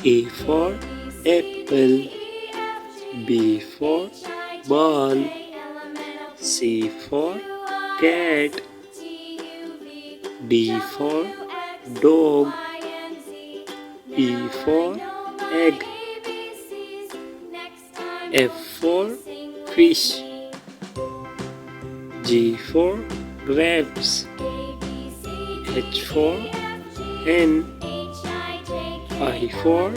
A for apple, B for ball, C for cat, D for dog, E for egg, F for fish, G for grapes, H for hen, I for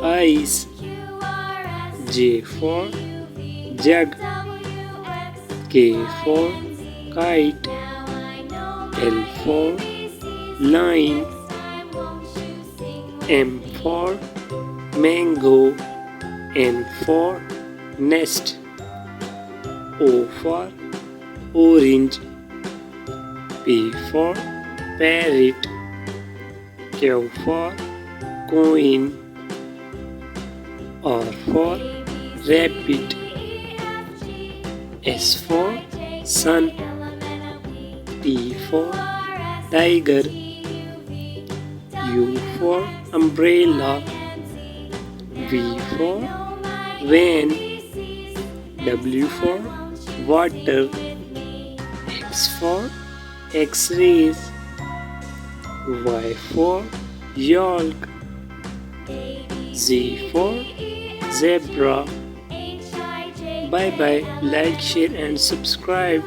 ice, J for jug, K for kite, L for line, M for mango, N for nest, O for orange, P for parrot, Q for coin, R for rabbit, S for sun, T for tiger, U for umbrella, V for van, W for water, X for X-rays, Y for yolk, Z for zebra. Bye bye, like, share and subscribe.